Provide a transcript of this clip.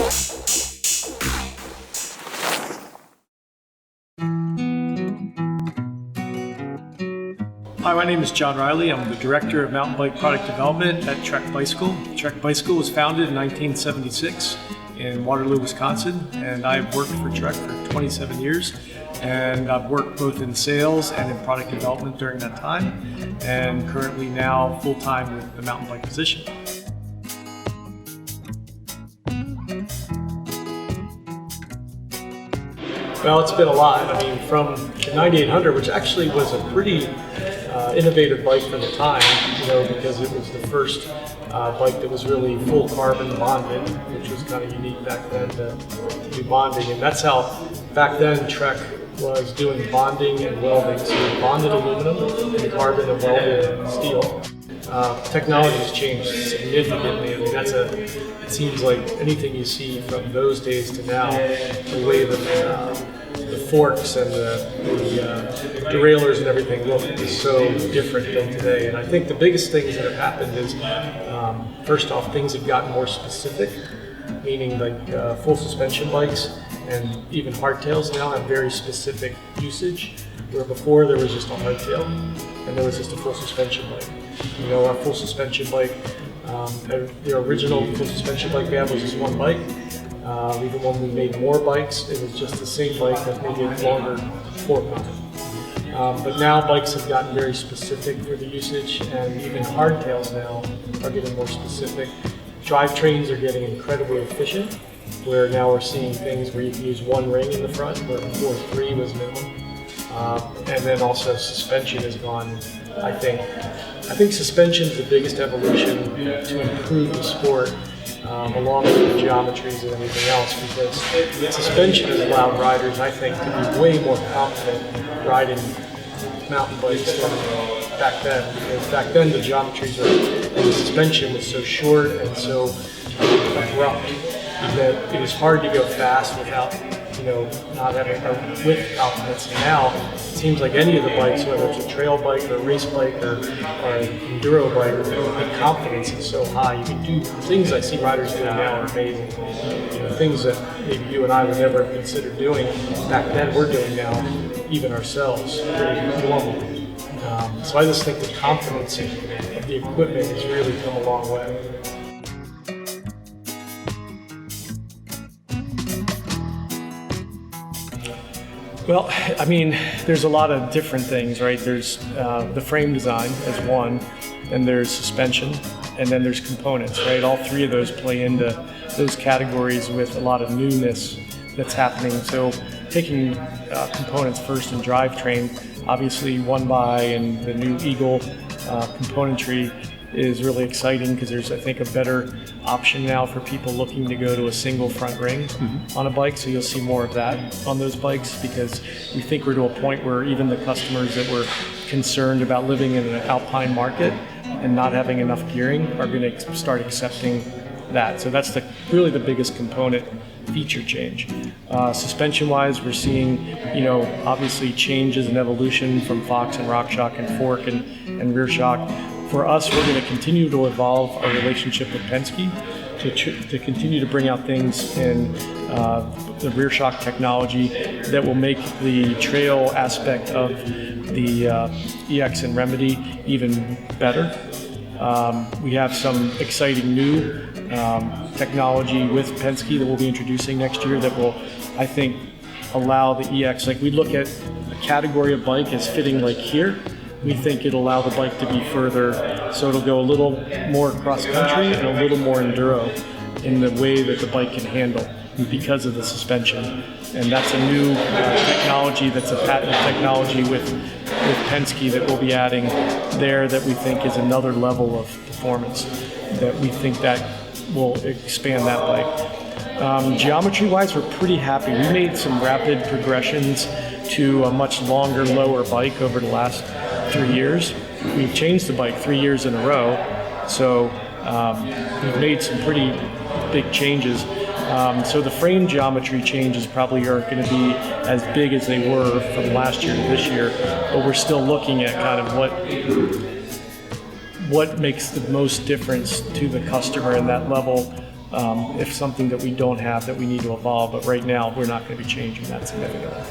Hi, my name is John Riley. I'm the Director of Mountain Bike Product Development at Trek Bicycle. Trek Bicycle was founded in 1976 in Waterloo, Wisconsin, and I've worked for Trek for 27 years. And I've worked both in sales and in product development during that time, and currently now full-time with the mountain bike position. Well, it's been a lot. I mean, from the 9800, which actually was a pretty innovative bike for the time, because it was the first bike that was really full carbon bonded, which was kind of unique back then to do bonding. And that's how, back then, Trek was doing bonding and welding. So bonded aluminum and carbon and welded steel. Technology has changed significantly. I mean, it seems like anything you see from those days to now, the way that the forks and the derailleurs and everything look is so different than today. And I think the biggest things that have happened is, first off, things have gotten more specific, meaning like full suspension bikes and even hardtails now have very specific usage, where before there was just a hardtail and there was just a full suspension bike. Our full suspension bike, the original full suspension bike we had was just one bike. Even when we made more bikes, it was just the same bike with maybe a longer fork on it. But now bikes have gotten very specific for the usage, and even hardtails now are getting more specific. Drivetrains are getting incredibly efficient, where now we're seeing things where you can use one ring in the front, where before 3 was minimum. And then also suspension has gone, I think suspension is the biggest evolution to improve the sport, along with the geometries and everything else, because suspension has allowed riders, I think, to be way more confident riding mountain bikes than back then. Because back then the geometries and the suspension was so short and so abrupt that it was hard to go fast without not having with confidence. And now it seems like any of the bikes, whether it's a trail bike or a race bike or an enduro bike, the confidence is so high. You can do things I see riders doing now are amazing. Things that maybe you and I would never have considered doing back then, we're doing now, even ourselves, pretty normal. So I just think the confidence of the equipment has really come a long way. Well, I mean, there's a lot of different things, right? There's the frame design as one, and there's suspension, and then there's components, right? All three of those play into those categories with a lot of newness that's happening. So taking components first in drivetrain, obviously 1x and the new Eagle componentry is really exciting because there's, I think, a better option now for people looking to go to a single front ring on a bike. So you'll see more of that on those bikes, because we think we're to a point where even the customers that were concerned about living in an alpine market and not having enough gearing are going to start accepting that. So that's really the biggest component feature change. Suspension-wise, we're seeing, obviously changes and evolution from Fox and RockShox and fork and rear shock. For us, we're going to continue to evolve our relationship with Penske to continue to bring out things in the rear shock technology that will make the trail aspect of the EX and Remedy even better. We have some exciting new technology with Penske that we'll be introducing next year that will, I think, allow the EX, like we look at a category of bike as fitting like here. We think it'll allow the bike to be further, so it'll go a little more cross country and a little more enduro in the way that the bike can handle because of the suspension. And that's a new technology that's a patented technology with Penske that we'll be adding there that we think is another level of performance that we think that will expand that bike. Geometry-wise, we're pretty happy. We made some rapid progressions to a much longer, lower bike over the last 3 years. We've changed the bike 3 years in a row, so we've made some pretty big changes. So the frame geometry changes probably aren't going to be as big as they were from last year to this year, but we're still looking at kind of what makes the most difference to the customer in that level if something that we don't have that we need to evolve. But right now, we're not going to be changing that significantly.